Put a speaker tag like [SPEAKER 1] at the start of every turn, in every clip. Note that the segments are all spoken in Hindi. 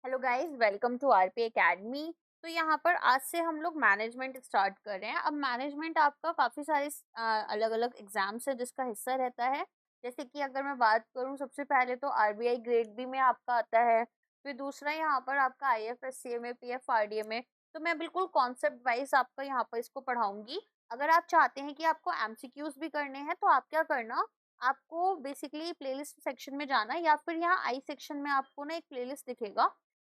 [SPEAKER 1] Hello guys, welcome to RP academy. तो यहाँ पर आज से हम लोग मैनेजमेंट स्टार्ट कर रहे हैं। अब मैनेजमेंट आपका काफ़ी सारे अलग अलग एग्जाम्स है जिसका हिस्सा रहता है। जैसे कि अगर मैं बात करूँ, सबसे पहले तो आरबीआई ग्रेड बी में आपका आता है। फिर दूसरा यहाँ पर आपका आईएफएससी में, पीएफआरडीए में। तो मैं बिल्कुल कॉन्सेप्ट वाइज आपका यहाँ पर इसको पढ़ाऊंगी। अगर आप चाहते हैं कि आपको एमसीक्यूज भी करने हैं तो आप क्या करना, आपको बेसिकली प्लेलिस्ट सेक्शन में जाना, या फिर यहाँ आई सेक्शन में आपको ना एक प्लेलिस्ट दिखेगा।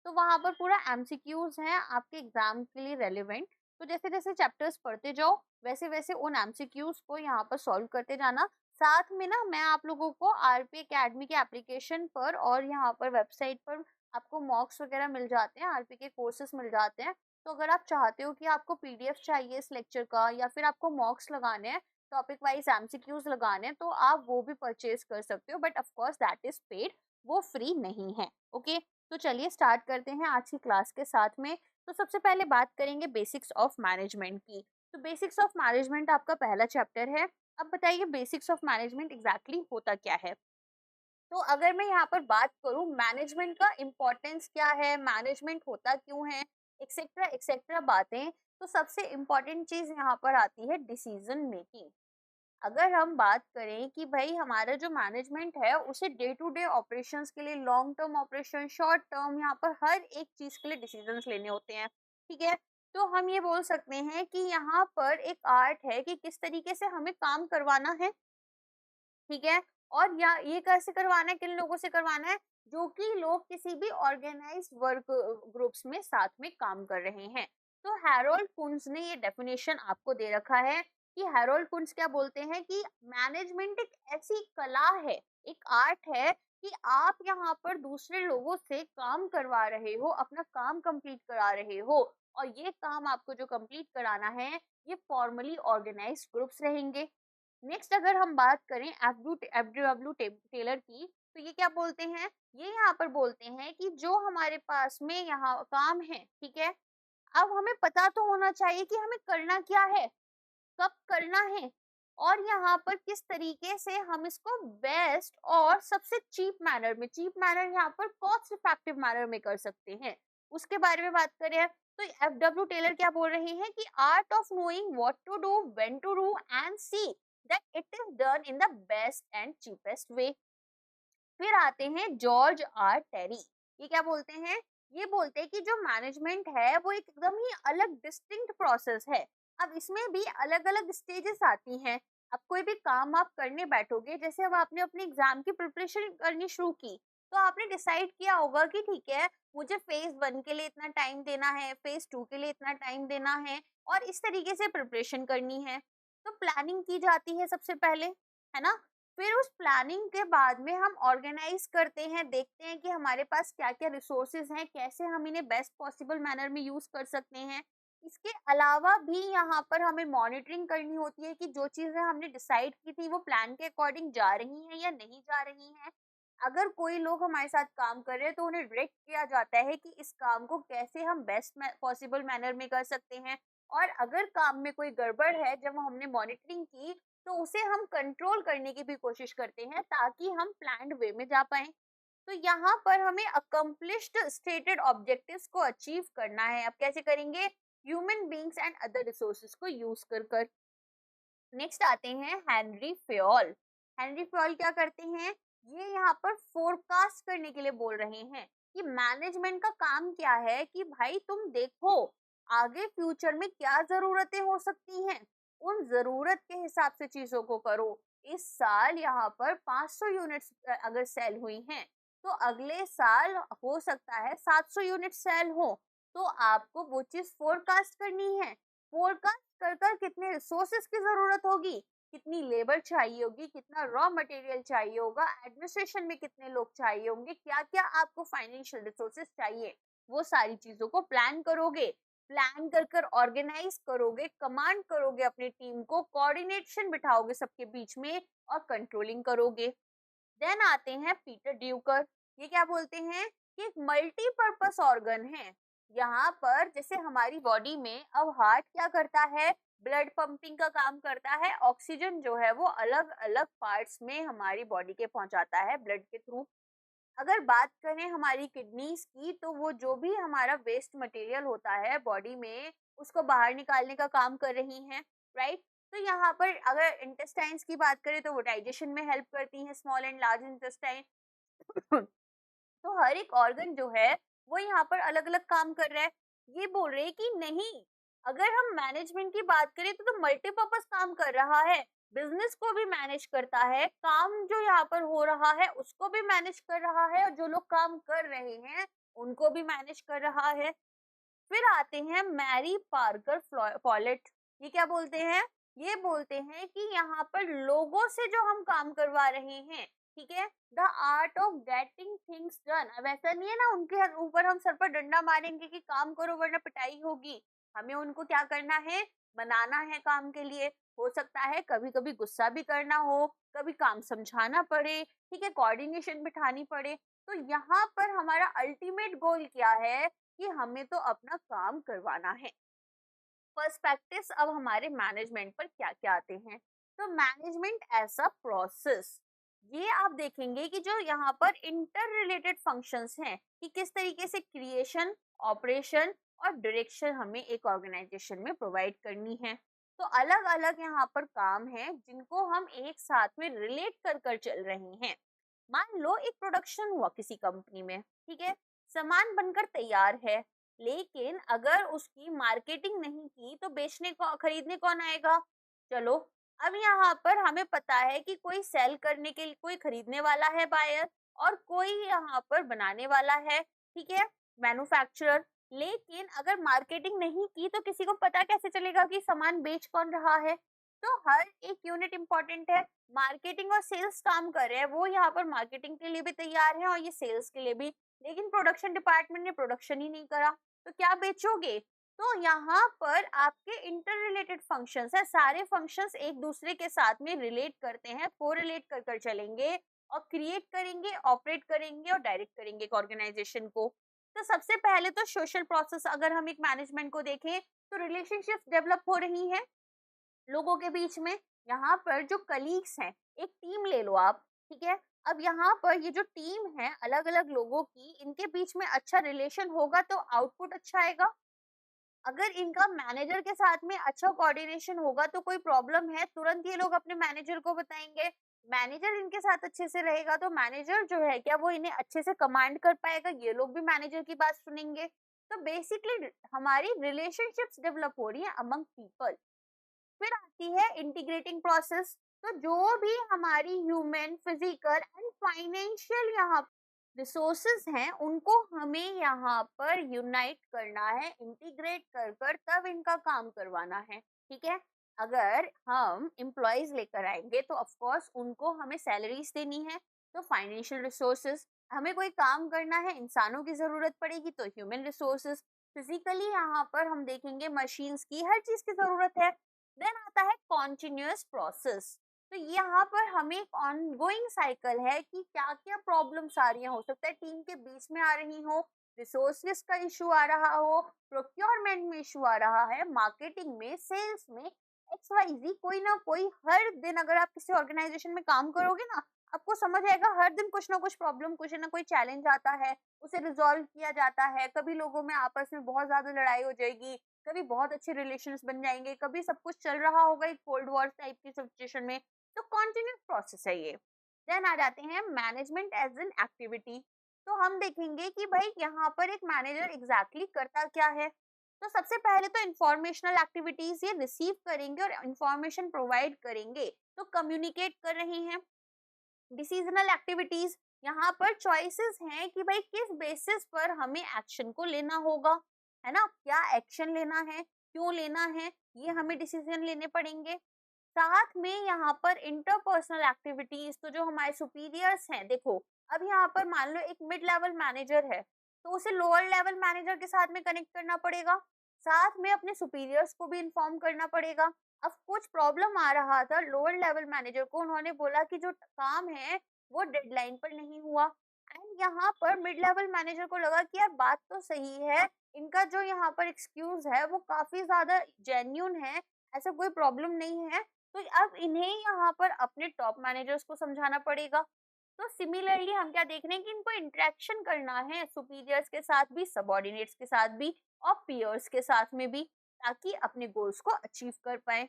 [SPEAKER 1] तो वहाँ पर पूरा एमसीक्यूज हैं आपके एग्जाम के लिए रेलिवेंट। तो जैसे जैसे चैप्टर्स पढ़ते जाओ, वैसे वैसे उन एमसीक्यूज को यहाँ पर सॉल्व करते जाना। साथ में ना मैं आप लोगों को आरपी एकेडमी के एप्लीकेशन पर और यहाँ पर वेबसाइट पर आपको मॉक्स वगैरह मिल जाते हैं, आरपी के कोर्सेज मिल जाते हैं। तो अगर आप चाहते हो कि आपको पीडीएफ चाहिए इस लेक्चर का, या फिर आपको मॉक्स लगाने हैं, टॉपिक वाइज एमसीक्यूज लगाने हैं, तो आप वो भी परचेज कर सकते हो, but of course that is paid, वो फ्री नहीं है। ओके, तो चलिए स्टार्ट करते हैं आज की क्लास के साथ में। तो सबसे पहले बात करेंगे बेसिक्स ऑफ मैनेजमेंट की। तो बेसिक्स ऑफ मैनेजमेंट आपका पहला चैप्टर है। अब बताइए बेसिक्स ऑफ मैनेजमेंट एग्जैक्टली होता क्या है। तो अगर मैं यहाँ पर बात करूँ मैनेजमेंट का इम्पोर्टेंस क्या है, मैनेजमेंट होता क्यों है, एक्सेट्रा एक्सेट्रा बातें, तो सबसे इम्पोर्टेंट चीज यहाँ पर आती है डिसीजन मेकिंग। अगर हम बात करें कि भाई हमारा जो मैनेजमेंट है उसे डे टू डे ऑपरेशंस के लिए, long term operation, short term, यहाँ पर हर एक चीज के लिए डिसीजंस लेने होते हैं। ठीक है, तो हम ये बोल सकते हैं कि यहाँ पर एक आर्ट है कि किस तरीके से हमें काम करवाना है। ठीक है, और या ये कैसे करवाना है, किन लोगों से करवाना है, जो कि लोग किसी भी ऑर्गेनाइज वर्क ग्रुप्स में साथ में काम कर रहे हैं। तो हैरोल्ड कुंज ने ये डेफिनेशन आपको दे रखा है कि हैरोल्ड कुंज क्या बोलते हैं कि मैनेजमेंट एक ऐसी कला है, एक आर्ट है कि आप यहाँ पर दूसरे लोगों से काम करवा रहे हो, अपना काम कंप्लीट करा रहे हो, और ये काम आपको जो कंप्लीट कराना है ये फॉर्मली ऑर्गेनाइज्ड ग्रुप्स रहेंगे। नेक्स्ट अगर हम बात करें एफडब्ल्यू टेलर की, तो ये क्या बोलते हैं, ये यहाँ पर बोलते हैं कि जो हमारे पास में यहाँ काम है, ठीक है, अब हमें पता तो होना चाहिए कि हमें करना क्या है, कब करना है, और यहाँ पर किस तरीके से हम इसको बेस्ट और सबसे चीप मैनर में, चीप मैनर यहाँ पर कॉस्ट इफेक्टिव मैनर में कर सकते हैं, उसके बारे में बात करें। तो एफ डब्ल्यू टेलर क्या बोल रहे हैं कि art of knowing what to do, when to do and see that it is done in the best and cheapest way. फिर आते हैं जॉर्ज आर टेरी। ये क्या बोलते हैं, ये बोलते हैं कि जो मैनेजमेंट है वो एक एकदम ही अलग डिस्टिंक्ट प्रोसेस है। अब इसमें भी अलग अलग स्टेजेस आती हैं। अब कोई भी काम आप करने बैठोगे, जैसे अब आपने अपने एग्जाम की प्रिपरेशन करनी शुरू की, तो आपने डिसाइड किया होगा कि ठीक है, मुझे फेज 1 के लिए इतना टाइम देना है, फेज 2 के लिए इतना टाइम देना है, और इस तरीके से प्रिपरेशन करनी है। तो प्लानिंग की जाती है सबसे पहले, है ना। फिर उस प्लानिंग के बाद में हम ऑर्गेनाइज करते हैं, देखते हैं कि हमारे पास क्या क्या रिसोर्सेज हैं, कैसे हम इन्हें बेस्ट पॉसिबल मैनर में यूज कर सकते हैं। इसके अलावा भी यहाँ पर हमें मॉनिटरिंग करनी होती है कि जो चीजें हमने डिसाइड की थी वो प्लान के अकॉर्डिंग जा रही हैं या नहीं जा रही हैं। अगर कोई लोग हमारे साथ काम कर रहे हैं तो उन्हें डायरेक्ट किया जाता है कि इस काम को कैसे हम बेस्ट पॉसिबल मैनर में कर सकते हैं। और अगर काम में कोई गड़बड़ है, जब हमने मॉनिटरिंग की, तो उसे हम कंट्रोल करने की भी कोशिश करते हैं ताकि हम प्लान्ड वे में जा पाए। तो यहाँ पर हमें अकम्प्लिश्ड स्टेटेड ऑब्जेक्टिव्स को अचीव करना है। अब कैसे करेंगे, human beings and other resources को यूज कर कर। नेक्स्ट आते हैं हेनरी फ्योल। हेनरी फ्योल क्या करते हैं, ये यहाँ पर फोरकास्ट करने के लिए बोल रहे हैं कि मैनेजमेंट का काम क्या है कि भाई तुम देखो आगे फ्यूचर में क्या जरूरतें हो सकती हैं, उन जरूरत के हिसाब से चीजों को करो। इस साल यहाँ पर 500 यूनिट्स अगर सेल हुई हैं, तो अगले साल हो सकता है 700 यूनिट सेल हो। तो आपको वो चीज फोरकास्ट करनी है। फोरकास्ट कर कर कितने रिसोर्सेज की जरूरत होगी, कितनी लेबर चाहिए होगी, कितना रॉ मटेरियल चाहिए होगा, एडमिनिस्ट्रेशन में कितने लोग चाहिए होंगे, क्या क्या आपको फाइनेंशियल रिसोर्सेज चाहिए, वो सारी चीजों को प्लान करोगे। प्लान कर कर ऑर्गेनाइज करोगे, कमांड करोगे अपनी टीम को, कोऑर्डिनेशन बिठाओगे सबके बीच में, और कंट्रोलिंग करोगे। देन आते हैं पीटर ड्यूकर। ये क्या बोलते हैं कि एक मल्टीपर्पस ऑर्गन है। यहाँ पर जैसे हमारी बॉडी में अब हार्ट क्या करता है, ब्लड पंपिंग का काम करता है, ऑक्सीजन जो है वो अलग अलग पार्ट्स में हमारी बॉडी के पहुंचाता है ब्लड के थ्रू। अगर बात करें हमारी किडनीज की, तो वो जो भी हमारा वेस्ट मटेरियल होता है बॉडी में, उसको बाहर निकालने का काम कर रही हैं, राइट? तो यहाँ पर अगर इंटेस्टाइन्स की बात करें तो वो डाइजेशन में हेल्प करती हैं, स्मॉल एंड लार्ज इंटेस्टाइन। तो हर एक ऑर्गन जो है वो यहाँ पर अलग अलग काम कर रहा है। ये बोल रहे हैं कि नहीं, अगर हम मैनेजमेंट की बात करें तो मल्टीपर्पज काम कर रहा है, बिजनेस को भी मैनेज करता है, काम जो यहाँ पर हो रहा है उसको भी मैनेज कर रहा है, और जो लोग काम कर रहे हैं उनको भी मैनेज कर रहा है। फिर आते हैं मैरी पार्कर फॉलेट। ये क्या बोलते हैं? ये बोलते हैं कि यहाँ पर लोगों से जो हम काम करवा रहे हैं, ठीक है, the art of getting things done. अब ऐसा नहीं है ना उनके ऊपर हम सर पर डंडा मारेंगे कि काम करो वरना पिटाई होगी। हमें उनको क्या करना है? बनाना है काम के लिए। हो सकता है कभी कभी गुस्सा भी करना हो, कभी काम समझाना पड़े, ठीक है, कोऑर्डिनेशन बिठानी पड़े। तो यहाँ पर हमारा अल्टीमेट गोल क्या है? कि हमें तो अपना काम करवाना है। पर्सपेक्टिव्स अब हमारे मैनेजमेंट पर क्या-क्या आते हैं। तो मैनेजमेंट एज़ अ प्रोसेस, ये आप देखेंगे कि जो यहाँ पर इंटर रिलेटेड फंक्शंस हैं कि किस तरीके से क्रिएशन, ऑपरेशन और डायरेक्शन हमें एक ऑर्गेनाइजेशन में प्रोवाइड करनी है। तो अलग-अलग यहाँ पर काम हैं जिनको हम एक साथ में रिलेट कर कर चल रहे हैं। मान लो एक प्रोडक्शन हुआ किसी कंपनी में, ठीक है, सामान बनकर तैयार है, लेकिन अगर उसकी मार्केटिंग नहीं की तो बेचने को खरीदने कौन आएगा? चलो, अब यहाँ पर हमें पता है कि कोई सेल करने के लिए कोई खरीदने वाला है बायर, और कोई यहाँ पर बनाने वाला है, ठीक है, मैन्युफैक्चरर। लेकिन अगर मार्केटिंग नहीं की तो किसी को पता कैसे चलेगा कि सामान बेच कौन रहा है? तो हर एक यूनिट इंपॉर्टेंट है। मार्केटिंग और सेल्स काम कर रहे हैं, वो यहाँ पर मार्केटिंग के लिए भी तैयार है और ये सेल्स के लिए भी। लेकिन प्रोडक्शन डिपार्टमेंट ने प्रोडक्शन ही नहीं करा, तो क्या बेचोगे? तो यहाँ पर आपके इंटर रिलेटेड फंक्शंस है, सारे फंक्शंस एक दूसरे के साथ में रिलेट करते हैं, कोरिलेट कर कर चलेंगे और क्रिएट करेंगे, ऑपरेट करेंगे और डायरेक्ट करेंगे एक ऑर्गेनाइजेशन को। तो सबसे पहले तो सोशल प्रोसेस अगर हम एक मैनेजमेंट को देखें, तो रिलेशनशिप्स डेवलप हो रही हैं लोगों के बीच में। यहाँ पर जो कलीग्स हैं, एक टीम ले लो आप, ठीक है। अब यहाँ पर ये जो टीम है अलग अलग लोगों की, इनके बीच में अच्छा रिलेशन होगा तो आउटपुट अच्छा आएगा। अगर इनका मैनेजर के साथ में अच्छा कोऑर्डिनेशन होगा तो कोई प्रॉब्लम है तुरंत ये लोग अपने मैनेजर को बताएंगे। मैनेजर इनके साथ अच्छे से रहेगा तो मैनेजर जो है क्या वो इन्हें अच्छे से कमांड कर पाएगा, ये लोग भी मैनेजर की बात सुनेंगे। तो बेसिकली हमारी रिलेशनशिप्स डेवलप हो रही है अमंग पीपल। फिर आती है इंटीग्रेटिंग प्रोसेस। तो जो भी हमारी ह्यूमन, फिजिकल एंड फाइनेंशियल यहाँ रिसोर्सेज हैं, उनको हमें यहाँ पर यूनाइट करना है, इंटीग्रेट कर कर तब इनका काम करवाना है, ठीक है। अगर हम एम्प्लॉयज लेकर आएंगे तो ऑफ कोर्स उनको हमें सैलरीज देनी है, तो फाइनेंशियल रिसोर्सेज। हमें कोई काम करना है, इंसानों की जरूरत पड़ेगी, तो ह्यूमन रिसोर्सेज। फिजिकली यहाँ पर हम देखेंगे मशीन्स की, हर चीज की जरूरत है। देन आता है कॉन्टिन्यूअस प्रोसेस। तो यहाँ पर हमें एक ऑनगोइंग साइकिल है कि क्या-क्या प्रॉब्लम्स आ रही हैं, हो सकता है टीम के बीच में आ रही हो, रिसोर्सेज का इशू आ रहा हो, प्रोक्योरमेंट में इशू आ रहा है, मार्केटिंग में, सेल्स में, एक्स वाई जी, कोई ना कोई हर दिन अगर आप किसी ऑर्गेनाइजेशन में काम करोगे ना, आपको समझ आएगा हर दिन कुछ ना कुछ प्रॉब्लम, कुछ ना कोई चैलेंज आता है, उसे रिजॉल्व किया जाता है। कभी लोगों में आपस में बहुत ज्यादा लड़ाई हो जाएगी, कभी बहुत अच्छे रिलेशंस बन जाएंगे, कभी सब कुछ चल रहा होगा एक कोल्ड वॉर टाइप की सिचुएशन में। तो कॉन्टिन्यूस प्रोसेस है ये। देन आ जाते हैं मैनेजमेंट एज एन एक्टिविटी। तो हम देखेंगे कि भाई यहाँ पर एक मैनेजर एग्जैक्टली करता क्या है। तो सबसे पहले तो इंफॉर्मेशनल एक्टिविटीज ये रिसीव करेंगे और इंफॉर्मेशन प्रोवाइड करेंगे, तो कम्युनिकेट कर रही हैं। डिसीजनल एक्टिविटीज, यहाँ पर चॉइसेस हैं कि भाई किस बेसिस पर हमें एक्शन को लेना होगा, है ना, क्या एक्शन लेना है, क्यों लेना है, ये हमें डिसीजन लेने पड़ेंगे। साथ में यहाँ पर इंटरपर्सनल एक्टिविटीज, तो जो हमारे सुपीरियर्स हैं, देखो अब यहाँ पर मान लो एक मिड लेवल मैनेजर है, तो उसे लोअर लेवल मैनेजर के साथ में कनेक्ट करना पड़ेगा, साथ में अपने सुपीरियर्स को भी इन्फॉर्म करना पड़ेगा। अब कुछ प्रॉब्लम आ रहा था लोअर लेवल मैनेजर को, उन्होंने बोला कि जो काम है वो डेडलाइन पर नहीं हुआ, एंड यहाँ पर मिड लेवल मैनेजर को लगा कि यार बात तो सही है, इनका जो यहाँ पर एक्सक्यूज है वो काफी ज्यादा जेन्यून है, ऐसा कोई प्रॉब्लम नहीं है। तो अब इन्हें यहाँ पर अपने टॉप मैनेजर्स को समझाना पड़ेगा। तो सिमिलरली हम क्या देख रहे हैं कि इनको इंटरेक्शन करना है सुपीरियर्स के साथ भी, सबॉर्डिनेट्स के साथ भी और पीयर्स के साथ में भी, ताकि अपने गोल्स को अचीव कर पाए।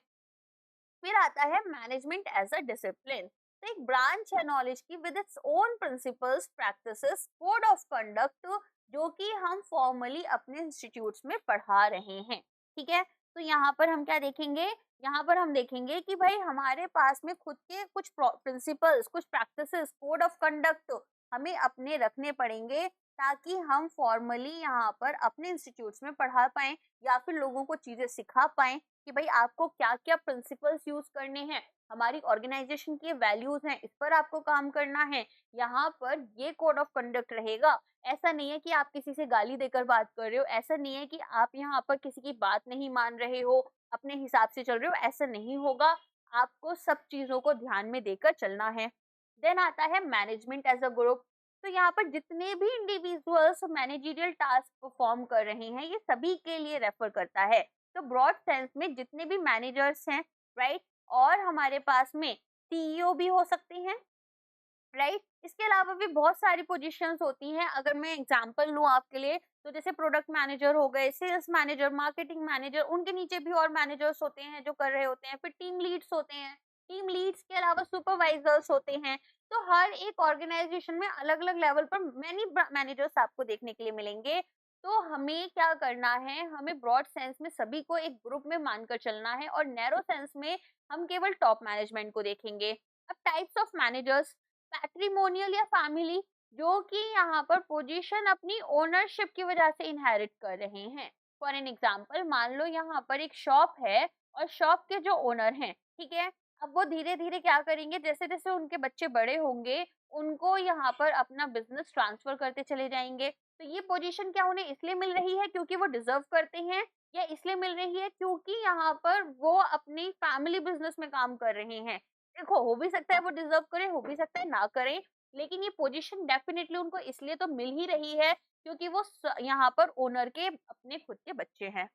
[SPEAKER 1] फिर आता है मैनेजमेंट एज अ डिसिप्लिन। तो एक ब्रांच है नॉलेज की with its own principles, practices, code of conduct, जो कि हम फॉर्मली अपने इंस्टीट्यूट्स में पढ़ा रहे हैं। ठीक है, तो यहाँ पर हम क्या देखेंगे, यहाँ पर हम देखेंगे कि भाई हमारे पास में खुद के कुछ प्रिंसिपल्स, कुछ प्रैक्टिसेस, कोड ऑफ कंडक्ट हमें अपने रखने पड़ेंगे, ताकि हम फॉर्मली यहाँ पर अपने इंस्टीट्यूट्स में पढ़ा पाएं या फिर लोगों को चीजें सिखा पाएं कि भाई आपको क्या क्या प्रिंसिपल्स यूज करने हैं, हमारी ऑर्गेनाइजेशन की वैल्यूज हैं, इस पर आपको काम करना है, यहाँ पर ये कोड ऑफ कंडक्ट रहेगा। ऐसा नहीं है कि आप किसी से गाली देकर बात कर रहे हो, ऐसा नहीं है कि आप यहाँ पर किसी की बात नहीं मान रहे हो, अपने हिसाब से चल रहे हो, ऐसा नहीं होगा। आपको सब चीजों को ध्यान में देकर चलना है। देन आता है मैनेजमेंट एज अ ग्रुप। तो यहाँ पर जितने भी इंडिविजुअल्स मैनेजरियल टास्क परफॉर्म कर रहे हैं, ये सभी के लिए रेफर करता है। तो ब्रॉड सेंस में जितने भी मैनेजर्स हैं, राइट, और हमारे पास में सीईओ भी हो सकते हैं, राइट। इसके अलावा भी बहुत सारी पोजीशंस होती हैं। अगर मैं एग्जांपल लूं आपके लिए, तो जैसे प्रोडक्ट मैनेजर हो गए, सेल्स मैनेजर, मार्केटिंग मैनेजर, उनके नीचे भी और मैनेजर्स होते हैं जो कर रहे होते हैं। फिर टीम लीड्स होते हैं, टीम लीड्स के अलावा सुपरवाइजर्स होते हैं। तो हर एक ऑर्गेनाइजेशन में अलग अलग लेवल पर मैनी मैनेजर्स आपको देखने के लिए मिलेंगे। तो हमें क्या करना है, हमें ब्रॉड सेंस में सभी को एक ग्रुप में मानकर चलना है, और नैरो सेंस में हम केवल टॉप मैनेजमेंट को देखेंगे। अब टाइप्स ऑफ मैनेजर्स, पैट्रिमोनियल या फैमिली, जो कि यहाँ पर पोजीशन अपनी ओनरशिप की वजह से इनहेरिट कर रहे हैं। फॉर एन एग्जांपल, मान लो यहाँ पर एक शॉप है और शॉप के जो ओनर हैं, ठीक है, अब वो धीरे धीरे क्या करेंगे, जैसे जैसे उनके बच्चे बड़े होंगे, उनको यहाँ पर अपना बिजनेस ट्रांसफर करते चले जाएंगे। तो ये पोजीशन क्या उन्हें इसलिए मिल रही है क्योंकि वो डिजर्व करते हैं, या इसलिए मिल रही है क्योंकि यहाँ पर वो अपनी फैमिली बिजनेस में काम कर रहे हैं। देखो, हो भी सकता है वो डिजर्व करे, हो भी सकता है ना करे, लेकिन ये पोजीशन डेफिनेटली उनको इसलिए तो मिल ही रही है क्योंकि वो यहाँ पर ओनर के अपने खुद के बच्चे हैं।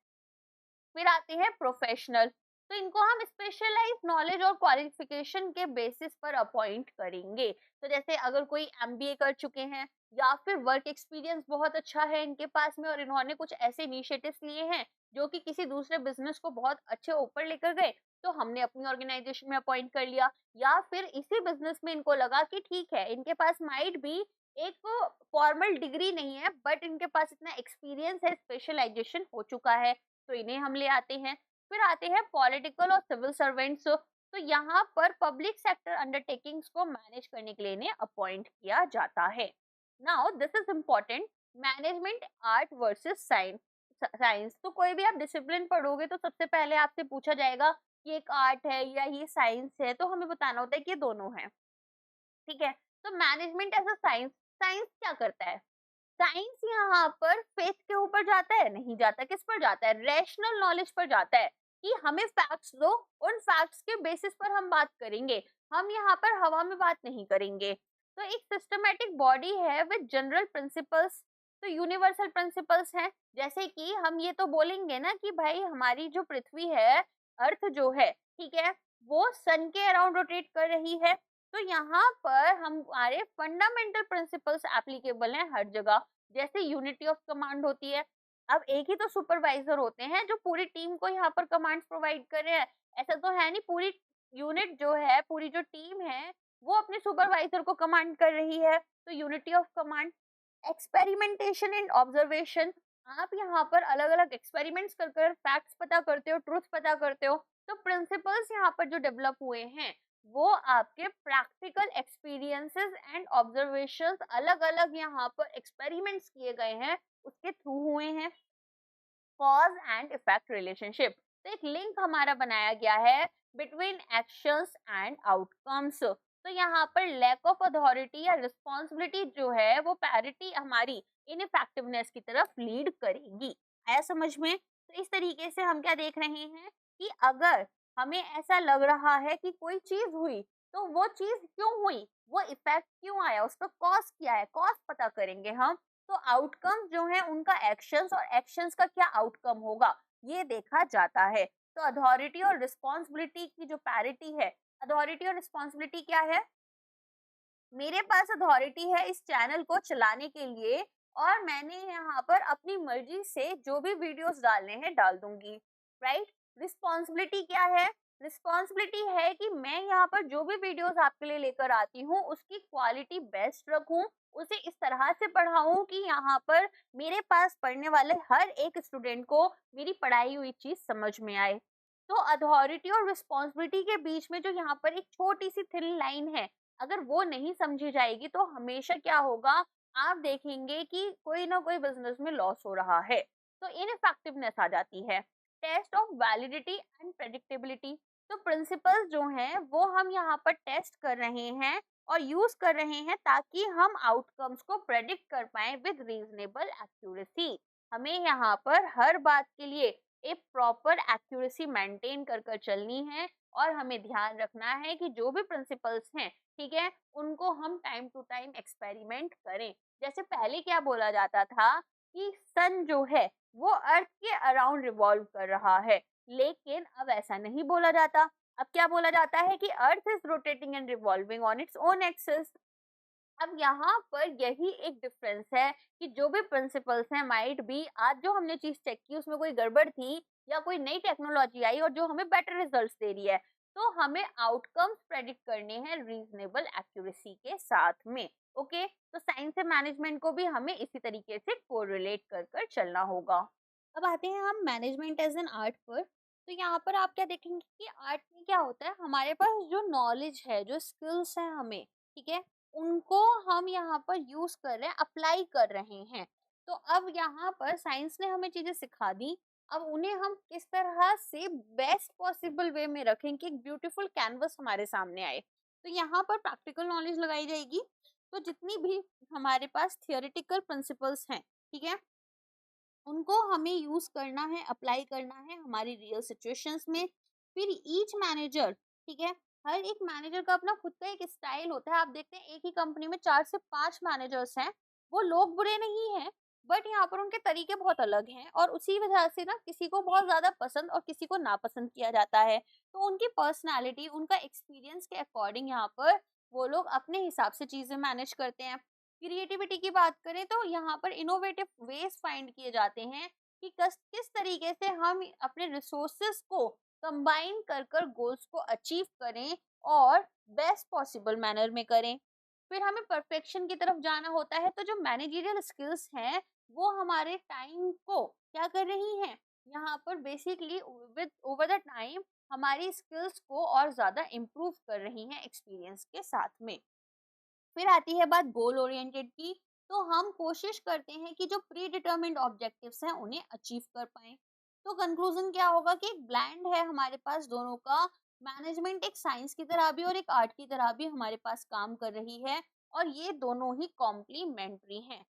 [SPEAKER 1] फिर आते हैं प्रोफेशनल। तो इनको हम स्पेशलाइज नॉलेज और क्वालिफिकेशन के बेसिस पर अपॉइंट करेंगे। तो जैसे अगर कोई एमबीए कर चुके हैं, या फिर वर्क एक्सपीरियंस बहुत अच्छा है इनके पास में, और इन्होंने कुछ ऐसे इनिशिएटिव्स लिए हैं जो कि किसी दूसरे बिजनेस को बहुत अच्छे ऊपर लेकर गए, तो हमने अपनी ऑर्गेनाइजेशन में अपॉइंट कर लिया। या फिर इसी बिजनेस में इनको लगा कि ठीक है, इनके पास माइट भी एक फॉर्मल डिग्री नहीं है, बट इनके पास इतना एक्सपीरियंस है, स्पेशलाइजेशन हो चुका है, तो इन्हें हम ले आते हैं। फिर आते हैं पॉलिटिकल और सिविल सर्वेंट्स। तो यहाँ पर पब्लिक सेक्टर अंडरटेकिंग्स को मैनेज करने के लिए इन्हें अपॉइंट किया जाता है। Now this is important, management art versus science. Science तो कोई भी आप डिसिप्लिन पढ़ोगे तो सबसे पहले आपसे पूछा जाएगा कि एक आर्ट है या ये साइंस है, तो हमें बताना होता है कि ये दोनों है। ठीक है, तो management as a science, science क्या करता है? साइंस यहाँ पर फेथ के ऊपर जाता है? नहीं जाता। किस पर जाता है? रैशनल नॉलेज पर जाता है, कि हमें फैक्ट्स दो, उन फैक्ट्स के बेसिस पर हम बात करेंगे, हम यहाँ पर हवा में बात नहीं करेंगे। तो एक सिस्टमैटिक बॉडी है विद जनरल प्रिंसिपल्स। तो यूनिवर्सल प्रिंसिपल्स हैं, जैसे कि हम ये तो बोलेंगे ना कि भाई हमारी जो पृथ्वी है, अर्थ जो है, ठीक है, वो सन के अराउंड रोटेट कर रही है। तो यहाँ पर हमारे फंडामेंटल प्रिंसिपल्स एप्लीकेबल हैं हर जगह। जैसे यूनिटी ऑफ कमांड होती है। अब एक ही तो सुपरवाइजर होते हैं जो पूरी टीम को यहाँ पर कमांड्स प्रोवाइड कर रहे हैं। ऐसा तो है नहीं पूरी यूनिट जो है, पूरी जो टीम है, वो अपने सुपरवाइजर को कमांड कर रही है। तो unity of command. Experimentation and observation, आप यहाँ पर अलग अलग एक्सपेरिमेंट्स कर कर फैक्ट्स पता करते हो, ट्रूथ पता करते हो। तो प्रिंसिपल्स यहाँ पर जो डेवलप हुए हैं, वो आपके प्रैक्टिकल एक्सपीरियंसेस एंड ऑब्जर्वेशंस, अलग अलग यहाँ पर एक्सपेरिमेंट्स किए गए हैं, उसके थ्रू हुए हैं। कॉज एंड इफेक्ट रिलेशनशिप, तो एक लिंक हमारा बनाया गया है बिटवीन एक्शंस एंड आउटकम्स। तो यहाँ पर लैक ऑफ अथॉरिटी या रिस्पॉन्सिबिलिटी जो है, वो पैरिटी हमारी इनइफेक्टिवनेस की तरफ लीड करेगी। आया समझ में? तो इस तरीके से हम क्या देख रहे हैं कि अगर हमें ऐसा लग रहा है कि कोई चीज हुई, तो वो चीज क्यों हुई, वो इफेक्ट क्यों आया, उसका कॉज क्या है, कॉज पता करेंगे हम। तो आउटकम जो है उनका एक्शंस, और एक्शंस का क्या आउटकम होगा, ये देखा जाता है। तो अथॉरिटी और रिस्पॉन्सिबिलिटी की जो पैरिटी है, अथॉरिटी और रिस्पॉन्सिबिलिटी क्या है? मेरे पास अथॉरिटी है इस चैनल को चलाने के लिए, और मैंने यहाँ पर अपनी मर्जी से जो भी वीडियोस डालने हैं डाल दूंगी, राइट। रिस्पॉन्सिबिलिटी क्या है? रिस्पॉन्सिबिलिटी है कि मैं यहाँ पर जो भी वीडियोस आपके लिए लेकर आती हूँ उसकी क्वालिटी बेस्ट रखूँ, उसे इस तरह से पढ़ाऊँ कि यहाँ पर मेरे पास पढ़ने वाले हर एक स्टूडेंट को मेरी पढ़ाई हुई चीज समझ में आए। तो अथॉरिटी और रिस्पॉन्सिबिलिटी के बीच में जो यहाँ पर एक छोटी सी थिन लाइन है, अगर वो नहीं समझी जाएगी तो हमेशा क्या होगा, आप देखेंगे कि कोई ना कोई बिजनेस में लॉस हो रहा है, तो इनफेक्टिवनेस आ जाती है। Test of validity and predictability, तो प्रिंसिपल्स जो हैं वो हम यहाँ पर टेस्ट कर रहे हैं और यूज कर रहे हैं ताकि हम आउटकम्स को प्रेडिक्ट कर पाए विद रीजनेबल एक्यूरेसी। हमें यहाँ पर हर बात के लिए एक प्रॉपर एक्यूरेसी मेंटेन कर कर चलनी है, और हमें ध्यान रखना है कि जो भी प्रिंसिपल्स हैं, ठीक है, उनको हम टाइम टू टाइम एक्सपेरिमेंट करें। जैसे पहले क्या बोला जाता था कि सन जो है वो अर्थ के अराउंड रिवॉल्व कर रहा है, लेकिन अब ऐसा नहीं बोला जाता। अब क्या बोला जाता है कि earth is rotating and revolving on its own axis. अब यहाँ पर यही एक डिफरेंस है कि जो भी प्रिंसिपल्स हैं, माइट बी आज जो हमने चीज चेक की उसमें कोई गड़बड़ थी या कोई नई टेक्नोलॉजी आई और जो हमें बेटर रिजल्ट्स दे रही है, तो हमें आउटकम्स प्रेडिक्ट करने हैं रीजनेबल एक्यूरेसी के साथ में। ओके, तो साइंस से मैनेजमेंट को भी हमें इसी तरीके से कोरिलेट कर कर चलना होगा। अब आते हैं हम मैनेजमेंट एज एन आर्ट पर। तो यहाँ पर आप क्या देखेंगे कि आर्ट में क्या होता है, हमारे पास जो नॉलेज है, जो स्किल्स हैं हमें, ठीक है, उनको हम यहाँ पर यूज कर रहे हैं, अप्लाई कर रहे हैं। तो अब यहाँ पर साइंस ने हमें चीजें सिखा दी, अब उन्हें हम किस तरह से बेस्ट पॉसिबल वे में रखें कि एक ब्यूटीफुल कैनवस हमारे सामने आए। तो यहाँ पर प्रैक्टिकल नॉलेज लगाई जाएगी। तो जितनी भी हमारे पास थियोरेटिकल प्रिंसिपल्स हैं, ठीक है, उनको हमें यूज करना है, अप्लाई करना है हमारी रियल सिचुएशंस में। फिर ईच मैनेजर, ठीक है, हर एक मैनेजर का अपना खुद का एक स्टाइल होता है। आप देखते हैं एक ही कंपनी में 4 से 5 मैनेजर्स हैं, वो लोग बुरे नहीं हैं, बट यहाँ पर उनके तरीके बहुत अलग हैं, और उसी वजह से ना किसी को बहुत ज्यादा पसंद और किसी को नापसंद किया जाता है। तो उनकी पर्सनैलिटी, उनका एक्सपीरियंस के अकॉर्डिंग यहाँ पर वो लोग अपने हिसाब से चीजें मैनेज करते हैं। क्रिएटिविटी की बात करें तो यहाँ पर इनोवेटिव वेज फाइंड किए जाते हैं कि किस तरीके से हम अपने रिसोर्सेस को कंबाइन कर कर गोल्स को अचीव करें और बेस्ट पॉसिबल मैनर में करें। फिर हमें परफेक्शन की तरफ जाना होता है, तो जो मैनेजरियल स्किल्स हैं वो हमारे टाइम को क्या कर रही हैं, यहाँ पर basically with over the time हमारी स्किल्स को और ज्यादा इम्प्रूव कर रही हैं एक्सपीरियंस के साथ में। फिर आती है बात गोल ओरिएंटेड की। तो हम कोशिश करते हैं कि जो प्री डिटर्मिन्ड ऑब्जेक्टिव्स हैं उन्हें अचीव कर पाएं। तो कंक्लूजन क्या होगा कि एक ब्लेंड है हमारे पास दोनों का। मैनेजमेंट एक साइंस की तरह भी और एक आर्ट की तरह भी हमारे पास काम कर रही है, और ये दोनों ही कॉम्प्लीमेंट्री हैं।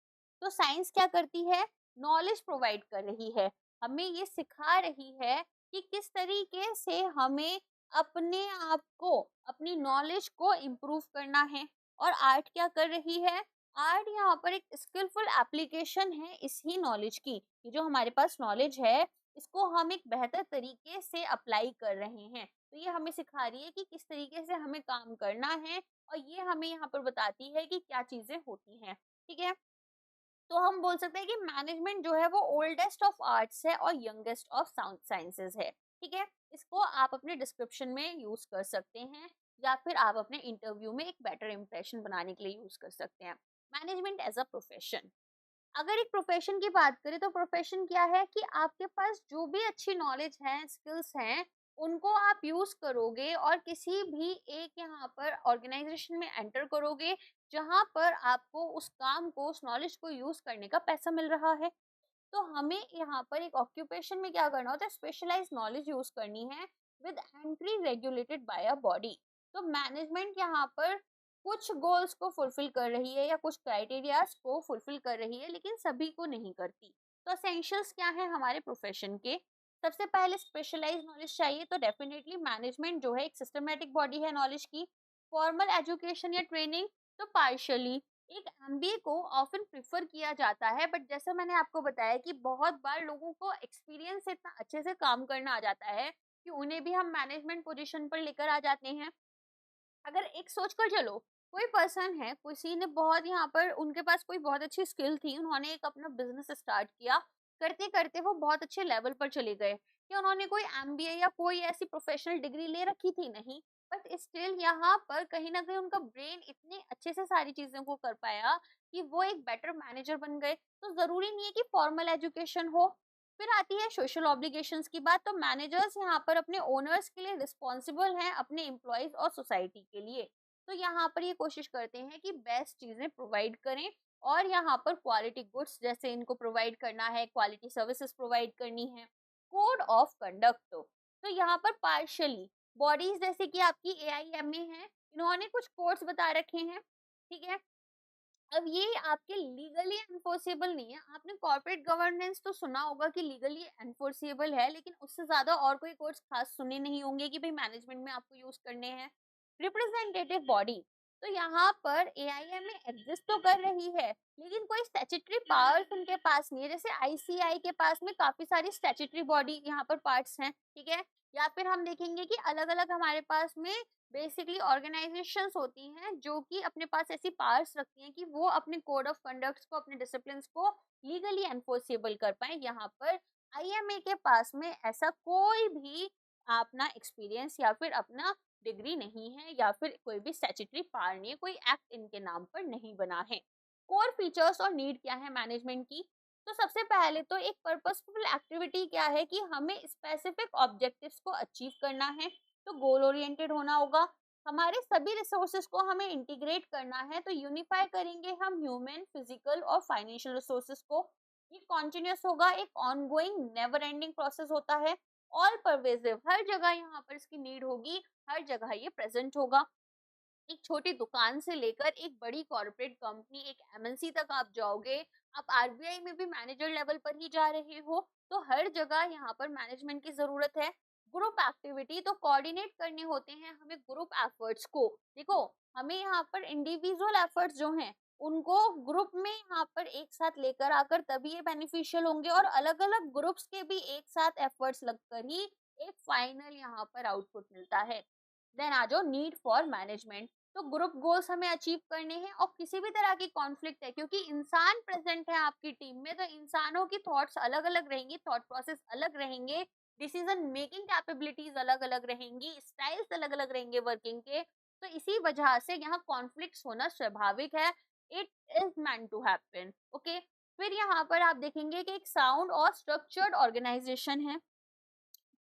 [SPEAKER 1] तो साइंस क्या करती है, नॉलेज प्रोवाइड कर रही है, हमें ये सिखा रही है कि किस तरीके से हमें अपने आप को, अपनी नॉलेज को इम्प्रूव करना है। और आर्ट क्या कर रही है, आर्ट यहाँ पर एक स्किलफुल एप्लीकेशन है इसी नॉलेज की। ये जो हमारे पास नॉलेज है इसको हम एक बेहतर तरीके से अप्लाई कर रहे हैं। तो ये हमें सिखा रही है कि किस तरीके से हमें काम करना है, और ये हमें यहाँ पर बताती है कि क्या चीजें होती हैं, ठीक है। तो हम बोल सकते हैं कि मैनेजमेंट जो है वो ओल्डेस्ट ऑफ आर्ट्स है और यंगेस्ट ऑफ साउंड साइंसेज है, ठीक है। इसको आप अपने डिस्क्रिप्शन में यूज कर सकते हैं, या फिर आप अपने इंटरव्यू में एक बेटर इंप्रेशन बनाने के लिए यूज कर सकते हैं। मैनेजमेंट एज अ प्रोफेशन, अगर एक प्रोफेशन की बात करें तो प्रोफेशन क्या है कि आपके पास जो भी अच्छी नॉलेज है, स्किल्स हैं, उनको आप यूज करोगे और किसी भी एक यहाँ पर ऑर्गेनाइजेशन में एंटर करोगे जहाँ पर आपको उस काम को, उस नॉलेज को यूज करने का पैसा मिल रहा है। तो हमें यहाँ पर एक ऑक्यूपेशन में क्या करना होता है, स्पेशलाइज नॉलेज यूज करनी है with entry regulated by a body. तो मैनेजमेंट यहाँ पर कुछ गोल्स को फुलफिल कर रही है या कुछ क्राइटेरियाज को फुलफिल कर रही है, लेकिन सभी को नहीं करती। तो एसेंशियल्स क्या है हमारे प्रोफेशन के, सबसे पहले स्पेशलाइज नॉलेज चाहिए। तो डेफिनेटली मैनेजमेंट जो है एक सिस्टमेटिक बॉडी है नॉलेज की। फॉर्मल एजुकेशन या ट्रेनिंग, तो पार्शियली एक एमबीए को ऑफन प्रिफर किया जाता है, बट जैसा मैंने आपको बताया कि बहुत बार लोगों को एक्सपीरियंस से इतना अच्छे से काम करना आ जाता है कि उन्हें भी हम मैनेजमेंट पोजीशन पर लेकर आ जाते हैं। अगर एक सोच कर चलो कोई पर्सन है, किसी ने बहुत यहाँ पर उनके पास कोई बहुत अच्छी स्किल थी, उन्होंने एक अपना बिज़नेस स्टार्ट किया, करते-करते वो बहुत अच्छे लेवल पर चले गए। क्या उन्होंने कोई एमबीए या कोई ऐसी प्रोफेशनल डिग्री ले रखी थी? नहीं। बट स्टिल यहाँ पर कहीं न कहीं उनका ब्रेन इतने अच्छे से सारी चीज़ों को कर पाया कि वो एक बेटर मैनेजर बन गए। तो ज़रूरी नहीं है कि फॉर्मल एजुकेशन हो। फिर आती है सोशल ऑब्लिगेशंस की बात, तो मैनेजर्स यहाँ पर अपने ओनर्स के लिए रिस्पॉन्सिबल हैं, अपने एम्प्लॉइज और सोसाइटी के लिए। तो यहाँ पर ये कोशिश करते हैं कि बेस्ट चीज़ें प्रोवाइड करें और यहाँ पर क्वालिटी गुड्स जैसे इनको प्रोवाइड करना है, क्वालिटी सर्विसेज प्रोवाइड करनी है। कोड ऑफ कंडक्ट तो यहाँ पर पार्शियली बॉडीज जैसे कि आपकी एआईएमए है, इन्होंने कुछ कोड्स बता रखे हैं, ठीक है। अब ये आपके लीगली एनफोर्सेबल नहीं है। आपने कॉर्पोरेट गवर्नेंस तो सुना होगा कि लीगली एनफोर्सेबल है, लेकिन उससे ज्यादा और कोई कोर्स खास सुने नहीं होंगे कि भाई मैनेजमेंट में आपको यूज करने हैं। रिप्रेजेंटेटिव बॉडी, तो यहाँ पर एआईएम एग्जिस्ट तो कर रही है, लेकिन कोई स्टैट्यूटरी पावर्स उनके पास नहीं है। जैसे आईसीआई के पास में काफी सारी स्टैट्यूटरी बॉडी यहाँ पर पार्ट्स हैं, ठीक है। या फिर हम देखेंगे कि अलग अलग हमारे पास में बेसिकली ऑर्गेनाइजेशंस होती हैं जो कि अपने पास ऐसी पावर्स रखती हैं कि वो अपने कोड ऑफ कंडक्ट्स को, अपने डिसिप्लिन्स को लीगली एनफोर्सेबल कर पाए। यहाँ पर आईएमए के पास में ऐसा कोई भी अपना एक्सपीरियंस या फिर अपना डिग्री नहीं है, या फिर कोई भी स्टैट्यूटरी पावर नहीं है, कोई एक्ट इनके नाम पर नहीं बना है। कोर फीचर्स और नीड क्या है मैनेजमेंट की? तो सबसे पहले तो एक पर्पसफुल एक्टिविटी क्या है कि हमें स्पेसिफिक ऑब्जेक्टिव्स को अचीव करना है, तो गोल ओरिएंटेड होना होगा। हमारे सभी रिसोर्सेज को हमें इंटीग्रेट करना है, तो यूनिफाई करेंगे हम ह्यूमन, फिजिकल और फाइनेंशियल रिसोर्सेज को। ये कॉन्टिन्यूस होगा, एक ऑनगोइंग नेवर एंडिंग प्रोसेस होता है। ऑल परवेजिव, हर जगह यहाँ पर इसकी नीड होगी, हर जगह ये प्रेजेंट होगा। एक छोटी दुकान से लेकर एक बड़ी कॉर्पोरेट कंपनी, एक एमएनसी तक आप जाओगे, आप आरबीआई में भी मैनेजर लेवल पर ही जा रहे हो, तो हर जगह यहाँ पर मैनेजमेंट की जरूरत है। ग्रुप एक्टिविटी, तो कोऑर्डिनेट करने होते हैं हमें ग्रुप एफर्ट्स को। देखो, हमें यहाँ पर इंडिविजुअल एफर्ट्स जो हैं उनको ग्रुप में यहाँ पर एक साथ लेकर आकर तभी ये बेनिफिशियल होंगे, और अलग अलग ग्रुप्स के भी एक साथ एफर्ट्स लगकर ही एक फाइनल यहाँ पर आउटपुट मिलता है। देन आ जाओ नीड फॉर मैनेजमेंट, तो ग्रुप गोल्स हमें अचीव करने हैं और किसी भी तरह की कॉन्फ्लिक्ट है, क्योंकि इंसान प्रेजेंट है आपकी टीम में, तो इंसानों की थॉट्स अलग अलग रहेंगी, थॉट प्रोसेस अलग रहेंगे, डिसीजन मेकिंग कैपेबिलिटीज अलग अलग रहेंगी, स्टाइल्स अलग अलग रहेंगे वर्किंग के। तो इसी वजह से यहाँ कॉन्फ्लिक्ट्स होना स्वाभाविक है, it is meant to happen, okay. फिर यहाँ पर आप देखेंगे कि एक साउंड और स्ट्रक्चर्ड ऑर्गेनाइजेशन है।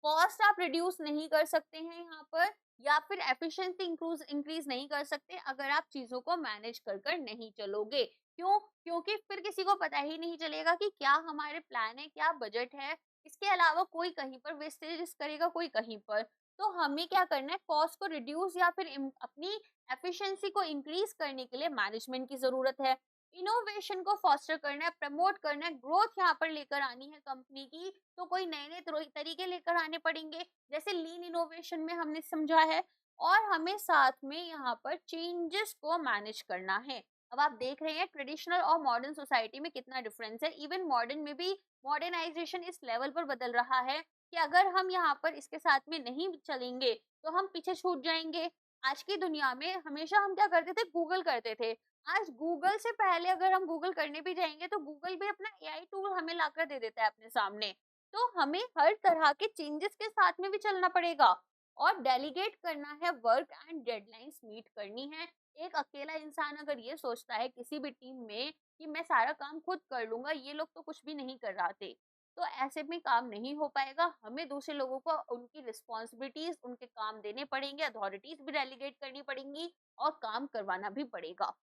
[SPEAKER 1] कॉस्ट आप रिड्यूस नहीं कर सकते हैं यहाँ पर, या फिर एफिशिएंसी इंक्रीज नहीं कर सकते अगर आप चीजों को मैनेज कर कर नहीं चलोगे। क्यों? क्योंकि फिर किसी को पता ही नहीं चलेगा कि क्या हमारे प्लान है, क्या बजट है। इसके अलावा कोई कहीं पर वेस्टेज करेगा, कोई कहीं पर। तो हमें क्या करना है, कॉस्ट को रिड्यूस या फिर अपनी एफिशिएंसी को इंक्रीज करने के लिए मैनेजमेंट की जरूरत है। इनोवेशन को फॉस्टर करना है, प्रमोट करना है, ग्रोथ यहाँ पर लेकर आनी है कंपनी की, तो कोई नए नए तरीके लेकर आने पड़ेंगे, जैसे लीन इनोवेशन में हमने समझा है। और हमें साथ में यहाँ पर चेंजेस को मैनेज करना है। अब आप देख रहे हैं ट्रेडिशनल और मॉडर्न सोसाइटी में कितना डिफरेंस है। इवन मॉडर्न में भी मॉडर्नाइजेशन इस लेवल पर बदल रहा है कि अगर हम यहाँ पर इसके साथ में नहीं चलेंगे तो हम पीछे छूट जाएंगे। आज की दुनिया में हमेशा हम क्या करते थे, गूगल करते थे। आज गूगल से पहले अगर हम गूगल करने भी जाएंगे तो गूगल भी अपना एआई टूल हमें लाकर दे देता है अपने सामने। तो हमें हर तरह के चेंजेस के साथ में भी चलना पड़ेगा, और डेलीगेट करना है वर्क एंड डेडलाइंस मीट करनी है। एक अकेला इंसान अगर ये सोचता है किसी भी टीम में कि मैं सारा काम खुद कर लूंगा, ये लोग तो कुछ भी नहीं कर रहे थे, तो ऐसे में काम नहीं हो पाएगा। हमें दूसरे लोगों को उनकी रिस्पॉन्सिबिलिटीज, उनके काम देने पड़ेंगे, अथॉरिटीज भी डेलीगेट करनी पड़ेंगी और काम करवाना भी पड़ेगा।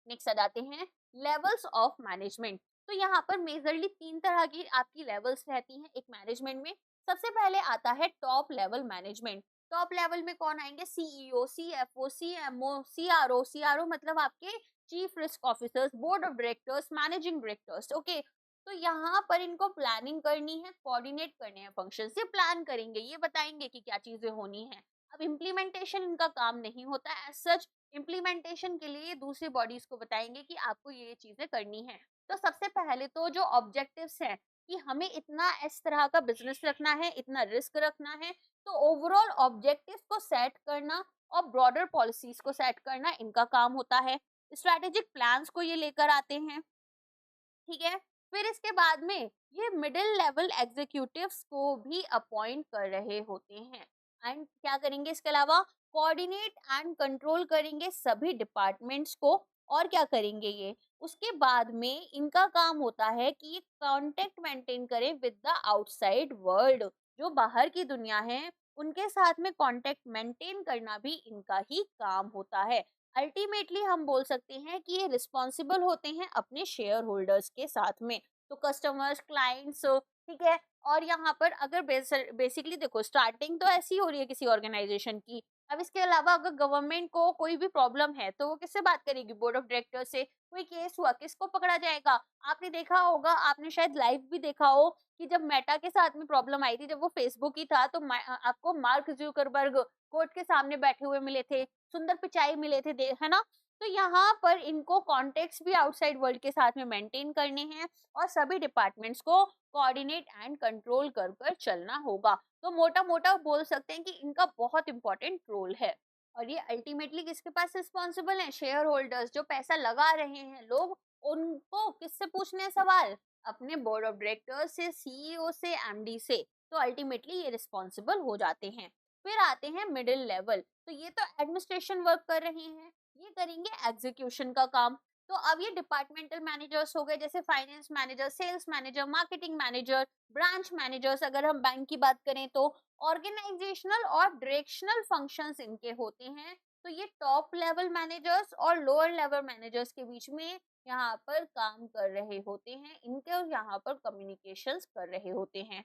[SPEAKER 1] नेक्स्ट आ जाते हैं लेवल्स ऑफ मैनेजमेंट। तो यहाँ पर मेजरली 3 तरह की आपकी लेवल्स रहती हैं एक मैनेजमेंट में। सबसे पहले आता है top level management. Top level में कौन आएंगे? CEO, CFO, CMO, CRO. CRO मतलब आपके chief risk officers, board of directors, managing directors, okay. तो यहाँ पर इनको प्लानिंग करनी है, कोऑर्डिनेट करने हैं फंक्शन, ये प्लान करेंगे, ये बताएंगे कि क्या चीजें होनी है। अब इम्प्लीमेंटेशन इनका काम नहीं होता एज सच। इम्प्लीमेंटेशन के लिए दूसरी बॉडीज को बताएंगे कि आपको ये चीजें करनी है। तो सबसे पहले तो जो ऑब्जेक्टिव्स हैं कि हमें इतना इस तरह का बिजनेस रखना है, इतना रिस्क रखना है, तो ओवरऑल ऑब्जेक्टिव्स को सेट करना, और ब्रॉडर पॉलिसीज को सेट करना इनका काम होता है। स्ट्रैटेजिक प्लान्स को ये लेकर आते हैं, ठीक है। फिर इसके बाद में ये मिडिल लेवल एग्जीक्यूटिव्स को भी अपॉइंट कर रहे होते हैं। एंड क्या करेंगे इसके अलावा, कोऑर्डिनेट एंड कंट्रोल करेंगे सभी डिपार्टमेंट्स को। और क्या करेंगे ये, उसके बाद में इनका काम होता है कि ये कांटेक्ट मेंटेन करें विद द आउटसाइड वर्ल्ड। जो बाहर की दुनिया है उनके साथ में कांटेक्ट मेंटेन करना भी इनका ही काम होता है। अल्टीमेटली हम बोल सकते हैं कि ये रिस्पॉन्सिबल होते हैं अपने शेयर होल्डर्स के साथ में, तो कस्टमर्स, क्लाइंट्स, ठीक है। और यहाँ पर अगर बेसिकली देखो, स्टार्टिंग तो ऐसी हो रही है किसी ऑर्गेनाइजेशन की। अब इसके अलावा अगर गवर्नमेंट को कोई भी प्रॉब्लम है तो वो किससे बात करेगी, बोर्ड ऑफ डायरेक्टर से। कोई केस हुआ किसको पकड़ा जाएगा। आपने देखा होगा, आपने शायद लाइव भी देखा हो कि जब मेटा के साथ में प्रॉब्लम आई थी, जब वो फेसबुक ही था, तो आपको मार्क जुकरबर्ग कोर्ट के सामने बैठे हुए मिले थे, सुंदर पिचाई मिले थे, है ना। तो यहाँ पर इनको कॉन्टेक्ट भी आउटसाइड वर्ल्ड के साथ में मेंटेन करने हैं और सभी डिपार्टमेंट्स को कोऑर्डिनेट एंड कंट्रोल कर कर चलना होगा। तो मोटा मोटा बोल सकते हैं कि इनका बहुत इंपॉर्टेंट रोल है। और ये अल्टीमेटली किसके पास रिस्पॉन्सिबल है, शेयर होल्डर्स, जो पैसा लगा रहे हैं लोग, उनको किससे पूछने हैं सवाल, अपने बोर्ड ऑफ डायरेक्टर्स से, सीईओ से, एमडी से। तो अल्टीमेटली ये रिस्पॉन्सिबल हो जाते हैं। फिर आते हैं मिडिल लेवल, तो ये तो एडमिनिस्ट्रेशन वर्क कर रहे हैं, ये करेंगे एग्जीक्यूशन का काम। तो अब ये डिपार्टमेंटल मैनेजर्स हो गए, जैसे finance manager, sales manager, marketing manager, branch managers, अगर हम बैंक की बात करें तो ऑर्गेनाइजेशनल और डायरेक्शनल फंक्शंस इनके होते हैं। तो ये टॉप लेवल मैनेजर्स और लोअर लेवल मैनेजर्स के बीच में यहाँ पर काम कर रहे होते हैं, इनके और यहाँ पर कम्युनिकेशंस कर रहे होते हैं।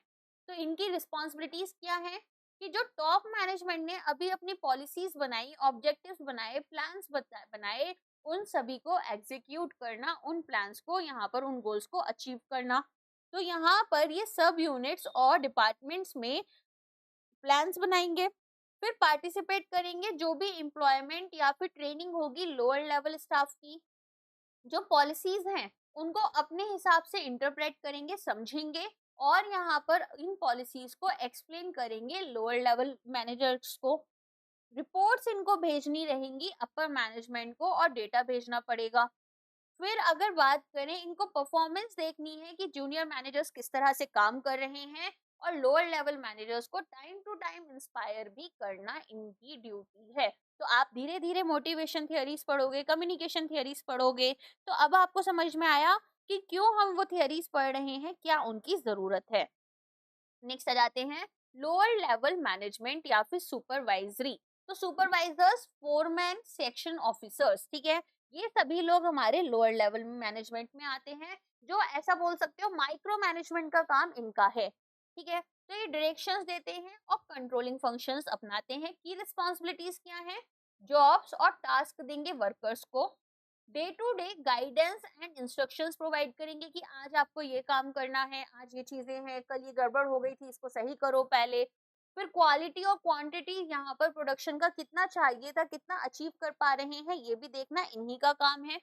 [SPEAKER 1] तो इनकी रिस्पॉन्सिबिलिटीज क्या है, कि जो टॉप मैनेजमेंट ने अभी अपनी पॉलिसीज बनाई, ऑब्जेक्टिव्स बनाए, प्लान्स बनाए, उन सभी को एग्जीक्यूट करना, उन प्लान्स को, यहाँ पर उन गोल्स को अचीव करना। तो यहाँ पर ये सब यूनिट्स और डिपार्टमेंट्स में प्लान्स बनाएंगे, फिर पार्टिसिपेट करेंगे, जो भी एम्प्लॉयमेंट या फिर ट्रेनिंग होगी लोअर लेवल स्टाफ की, जो पॉलिसीज हैं उनको अपने हिसाब से इंटरप्रेट करेंगे, समझेंगे, और यहाँ पर इन पॉलिसीज को एक्सप्लेन करेंगे लोअर लेवल मैनेजर्स को। रिपोर्ट्स इनको भेजनी रहेंगी अपर मैनेजमेंट को, और डेटा भेजना पड़ेगा। फिर अगर बात करें, इनको परफॉर्मेंस देखनी है कि जूनियर मैनेजर्स किस तरह से काम कर रहे हैं, और लोअर लेवल मैनेजर्स को टाइम टू टाइम इंस्पायर भी करना इनकी ड्यूटी है। तो आप धीरे धीरे मोटिवेशन थियरीज पढ़ोगे, कम्युनिकेशन थियरीज पढ़ोगे, तो अब आपको समझ में आया कि क्यों हम वो थियरीज पढ़ रहे हैं, क्या उनकी जरूरत है। नेक्स्ट आ जाते हैं लोअर लेवल मैनेजमेंट या फिर सुपरवाइजरी। तो सुपरवाइजर्स, फोरमैन, सेक्शन ऑफिसर्स, ठीक है, ये सभी लोग हमारे लोअर लेवल मैनेजमेंट में आते हैं, जो ऐसा बोल सकते हो माइक्रो मैनेजमेंट का काम इनका है, ठीक है। तो ये डायरेक्शंस देते हैं और कंट्रोलिंग फंक्शंस अपनाते हैं। की रिस्पॉन्सिबिलिटीज क्या है, जॉब्स और टास्क देंगे वर्कर्स को, day to day guidance and instructions provide करेंगे कि आज आपको ये काम करना है, आज ये चीजें हैं, कल ये गड़बड़ हो गई थी, इसको सही करो पहले। फिर क्वालिटी और क्वांटिटी, यहाँ पर प्रोडक्शन का कितना चाहिए था, कितना अचीव कर पा रहे हैं, ये भी देखना इन्हीं का काम है।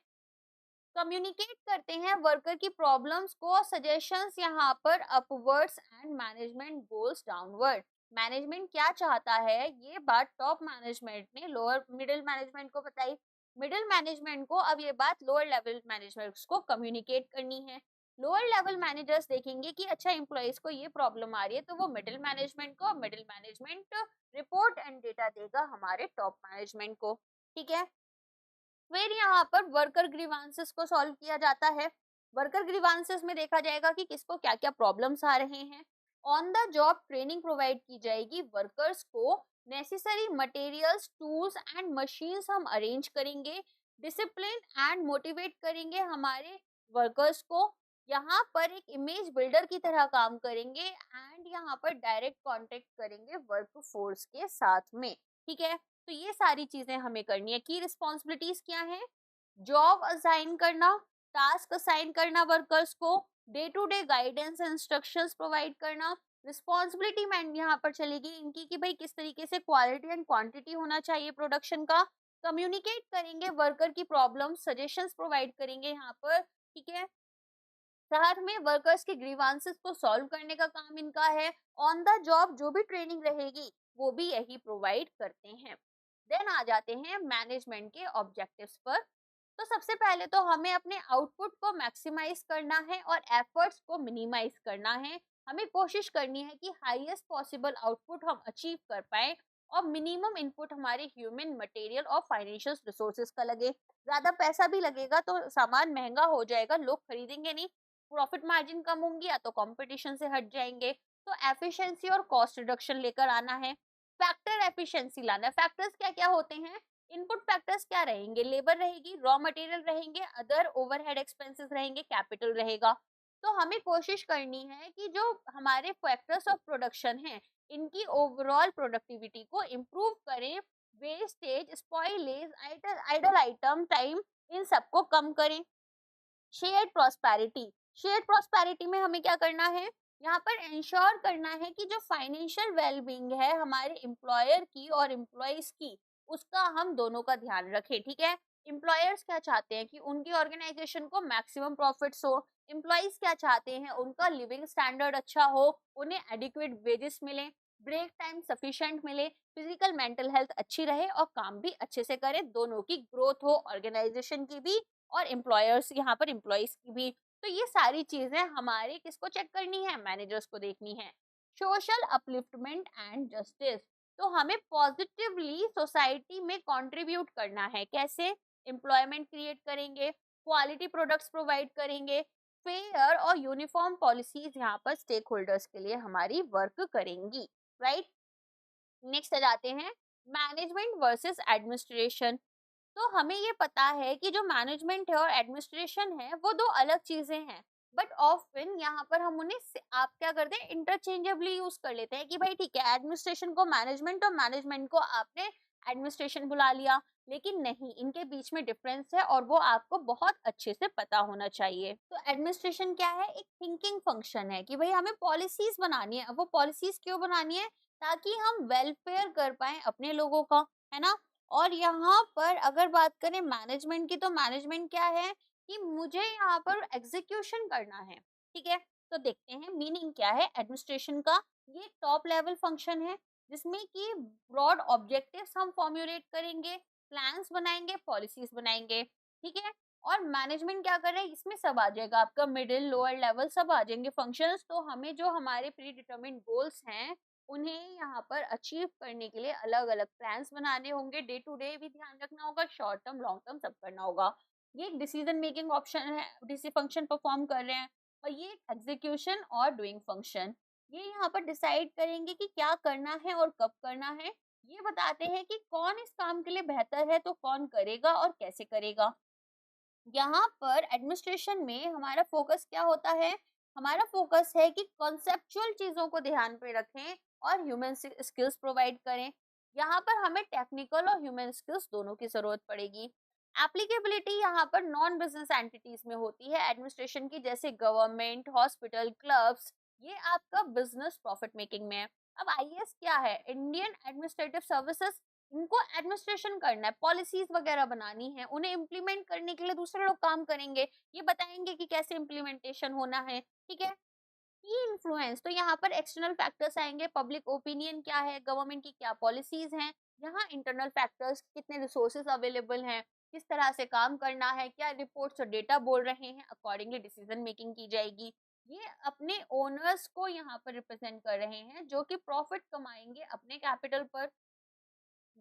[SPEAKER 1] कम्युनिकेट करते हैं वर्कर की प्रॉब्लम्स को, सजेशंस यहाँ पर upwards and management goals downward. Management क्या चाहता है, ये बात टॉप मैनेजमेंट ने लोअर मिडिल मैनेजमेंट को बताई, मिडिल मैनेजमेंट को अब ये बात लोअर लेवल मैनेजमेंट को कम्युनिकेट करनी है। लोअर लेवल मैनेजर्स देखेंगे कि अच्छा एम्प्लॉयज को ये प्रॉब्लम आ रही है, तो वो मिडिल मैनेजमेंट को, middle management report and data देगा हमारे टॉप मैनेजमेंट को, ठीक है। फिर यहाँ पर वर्कर ग्रीवांसेस को सॉल्व किया जाता है। वर्कर ग्रीवांसेस में देखा जाएगा कि किसको क्या क्या प्रॉब्लम्स आ रहे हैं। On the job training provide की जाएगी वर्कर्स को, necessary materials, tools and machines हम अरेंज करेंगे, डिसिप्लिन एंड मोटिवेट करेंगे हमारे वर्कर्स को। यहाँ पर एक इमेज बिल्डर की तरह काम करेंगे, एंड यहाँ पर डायरेक्ट कांटेक्ट करेंगे वर्क फोर्स के साथ में, ठीक है। तो ये सारी चीजें हमें करनी है। की रिस्पॉन्सिबिलिटीज क्या है, जॉब असाइन करना, टास्क असाइन करना वर्कर्स को, day to day guidance instructions provide करना। रिस्पॉन्सिबिलिटी मैन यहाँ पर चलेगी इनकी कि भाई किस तरीके से क्वालिटी एंड क्वांटिटी होना चाहिए प्रोडक्शन का। कम्युनिकेट करेंगे वर्कर की प्रॉब्लम, सजेशंस प्रोवाइड करेंगे यहाँ पर, ठीक है। साथ में वर्कर्स के ग्रीवांसेस को सॉल्व करने का काम इनका है। ऑन द जॉब जो भी ट्रेनिंग रहेगी वो भी यही प्रोवाइड करते हैं। देन आ जाते हैं मैनेजमेंट के ऑब्जेक्टिव्स पर। तो सबसे पहले तो हमें अपने आउटपुट को मैक्सिमाइज करना है और एफर्ट्स को मिनिमाइज करना है। हमें कोशिश करनी है कि हाईएस्ट पॉसिबल आउटपुट हम अचीव कर पाए और मिनिमम इनपुट हमारे ह्यूमन मटेरियल और फाइनेंशियल रिसोर्सेज का लगे। ज्यादा पैसा भी लगेगा तो सामान महंगा हो जाएगा, लोग खरीदेंगे नहीं, प्रॉफिट मार्जिन कम होंगी या तो कंपटीशन से हट जाएंगे। तो एफिशिएंसी और कॉस्ट रिडक्शन लेकर आना है। फैक्टर एफिशिएंसी लाना है। फैक्टर्स क्या क्या होते हैं? इनपुट फैक्टर्स क्या रहेंगे? लेबर रहेगी, रॉ मटेरियल रहेंगे, अदर ओवरहेड एक्सपेंसेस रहेंगे, कैपिटल रहेगा। तो हमें कोशिश करनी है कि जो हमारे फैक्टर्स ऑफ प्रोडक्शन है, इनकी ओवरऑल प्रोडक्टिविटी को इम्प्रूव करें। Wastage, spoilage, idle item time, इन सबको कम करें। Shared prosperity. शेयर्ड प्रॉस्पेरिटी में हमें क्या करना है? यहाँ पर इंश्योर करना है कि जो फाइनेंशियल वेलबींग है हमारे एम्प्लॉयर की और एम्प्लॉइज की, उसका हम दोनों का ध्यान रखें। ठीक है, एम्प्लॉयर्स क्या चाहते हैं कि उनकी ऑर्गेनाइजेशन को मैक्सिमम प्रॉफिट्स हो। एम्प्लॉइज क्या चाहते हैं? उनका लिविंग स्टैंडर्ड अच्छा हो, उन्हें एडिक्वेट वेजेस मिले, ब्रेक टाइम सफिशिएंट मिले, फिजिकल मेंटल हेल्थ अच्छी रहे और काम भी अच्छे से करें। दोनों की ग्रोथ हो, ऑर्गेनाइजेशन की भी और एम्प्लॉयर्स, यहाँ पर एम्प्लॉइज की भी। तो ये सारी चीजें हमारे किसको चेक करनी है? मैनेजर्स को देखनी है। Social upliftment and justice. तो हमें पॉजिटिवली सोसाइटी में कंट्रीब्यूट करना है। कैसे? एम्प्लॉयमेंट क्रिएट करेंगे, क्वालिटी प्रोडक्ट्स प्रोवाइड करेंगे, फेयर और यूनिफॉर्म पॉलिसीज यहाँ पर स्टेक होल्डर्स के लिए हमारी वर्क करेंगी। राइट, नेक्स्ट आ जाते हैं मैनेजमेंट वर्सेस एडमिनिस्ट्रेशन। तो हमें ये पता है कि जो मैनेजमेंट है और एडमिनिस्ट्रेशन है वो दो अलग चीजें हैं। बट ऑफन यहाँ पर हम उन्हें आप क्या करते हैं, इंटरचेंजेबली यूज कर लेते हैं कि भाई ठीक है, एडमिनिस्ट्रेशन को मैनेजमेंट और मैनेजमेंट को आपने एडमिनिस्ट्रेशन बुला लिया। लेकिन नहीं, इनके बीच में डिफरेंस है और वो आपको बहुत अच्छे से पता होना चाहिए। तो एडमिनिस्ट्रेशन क्या है? एक थिंकिंग फंक्शन है कि भाई हमें पॉलिसीज बनानी है। अब वो पॉलिसीज क्यों बनानी है? ताकि हम वेलफेयर कर पाए अपने लोगों का, है ना। और यहाँ पर अगर बात करें मैनेजमेंट की, तो मैनेजमेंट क्या है कि मुझे यहाँ पर एग्जीक्यूशन करना है। ठीक है, तो देखते हैं मीनिंग क्या है एडमिनिस्ट्रेशन का। ये टॉप लेवल फंक्शन है जिसमें कि ब्रॉड ऑब्जेक्टिव्स हम फॉर्मुलेट करेंगे, प्लान्स बनाएंगे, पॉलिसीज बनाएंगे। ठीक है, और मैनेजमेंट क्या कर रहे हैं? इसमें सब आ जाएगा, आपका मिडिल लोअर लेवल सब आ जाएंगे फंक्शंस। तो हमें जो हमारे प्री डिटर्मिन्ड गोल्स हैं उन्हें यहाँ पर अचीव करने के लिए अलग अलग प्लान्स बनाने होंगे। डे टू डे भी ध्यान रखना होगा, शॉर्ट टर्म लॉन्ग टर्म सब करना होगा। ये एक डिसीजन मेकिंग ऑप्शन है, डीसी फंक्शन परफॉर्म कर रहे हैं। और ये एग्जीक्यूशन और डूइंग फंक्शन, ये यहाँ पर डिसाइड करेंगे कि क्या करना है और कब करना है। ये बताते हैं कि कौन इस काम के लिए बेहतर है तो कौन करेगा और कैसे करेगा। यहाँ पर एडमिनिस्ट्रेशन में हमारा फोकस क्या होता है? हमारा फोकस है कि कॉन्सेप्चुअल चीजों को ध्यान पे रखें और ह्यूमन स्किल्स प्रोवाइड करें। यहाँ पर हमें टेक्निकल और ह्यूमन स्किल्स दोनों की जरूरत पड़ेगी। एप्लीकेबिलिटी यहाँ पर नॉन बिजनेस एंटिटीज में होती है एडमिनिस्ट्रेशन की, जैसे गवर्नमेंट, हॉस्पिटल, क्लब्स। ये आपका बिजनेस प्रॉफिट मेकिंग में है। अब आईएएस क्या है? Indian administrative services. इनको एडमिनिस्ट्रेशन करना है, पॉलिसीज वगैरह बनानी है, उन्हें इम्प्लीमेंट करने के लिए दूसरे लोग काम करेंगे, ये बताएंगे कि कैसे इम्प्लीमेंटेशन होना है। ठीक है, की इन्फ्लुएंस, तो यहाँ पर एक्सटर्नल फैक्टर्स आएंगे, पब्लिक ओपिनियन क्या है, गवर्नमेंट की क्या पॉलिसीज हैं। यहाँ इंटरनल फैक्टर्स, कितने रिसोर्सेज अवेलेबल हैं, किस तरह से काम करना है, क्या रिपोर्ट्स और डेटा बोल रहे हैं, अकॉर्डिंगली डिसीजन मेकिंग की जाएगी। ये अपने ओनर्स को यहाँ पर रिप्रेजेंट कर रहे हैं जो कि प्रॉफिट कमाएंगे अपने कैपिटल पर।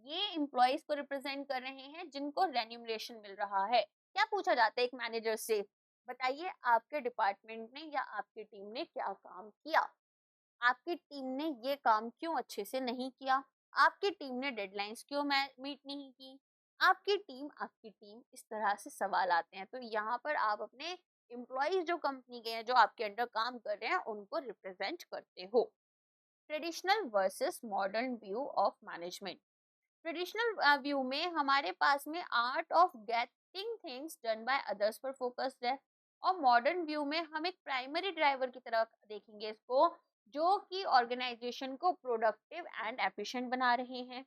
[SPEAKER 1] ये एम्प्लॉइज को रिप्रेजेंट कर रहे हैं जिनको रेन्यूमरेशन मिल रहा है। क्या पूछा जाता है एक मैनेजर से? बताइए आपके डिपार्टमेंट ने या आपकी टीम ने क्या काम किया, आपकी टीम ने ये काम क्यों अच्छे से नहीं किया, आपकी टीम ने डेडलाइंस क्यों मीट नहीं की, आपकी टीम इस तरह से सवाल आते हैं। तो यहाँ पर आप अपने एम्प्लॉइज जो कंपनी के हैं, जो आपके अंडर काम कर रहे हैं, उनको रिप्रेजेंट करते हो। Traditional versus modern view of management. Traditional view में हमारे पास में art of getting things done by others पर फोकस्ड है। और मॉडर्न व्यू में हम एक प्राइमरी ड्राइवर की तरह देखेंगे इसको, जो कि ऑर्गेनाइजेशन को प्रोडक्टिव एंड एफिशिएंट बना रहे हैं।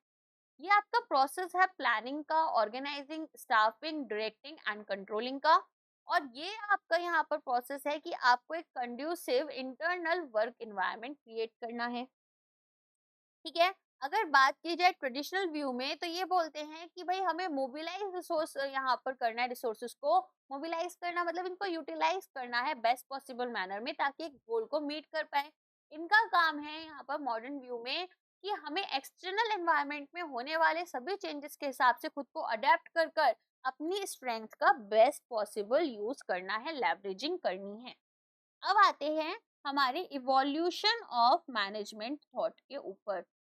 [SPEAKER 1] ये आपका प्रोसेस है प्लानिंग का, organising, staffing, directing and controlling का। और ये आपका यहाँ पर प्रोसेस है कि आपको एक conducive internal work environment create करना है। ठीक है, अगर बात की जाए ट्रेडिशनल व्यू में तो ये बोलते हैं कि भाई हमें मोबिलाइज रिसोर्स यहाँ पर करना है, रिसोर्सेज को मोबिलाइज करना मतलब इनको यूटिलाइज करना है बेस्ट पॉसिबल मैनर में ताकि एक गोल को मीट कर पाए। इनका काम है यहाँ पर मॉडर्न व्यू में कि हमें एक्सटर्नल एनवायरनमेंट में होने वाले सभी चेंजेस के हिसाब से खुद को अडेप्ट कर कर अपनी स्ट्रेंथ का बेस्ट पॉसिबल यूज करना है, लेवरेजिंग करनी है। अब आते हैं हमारे इवोल्यूशन ऑफ मैनेजमेंट थॉट के ऊपर।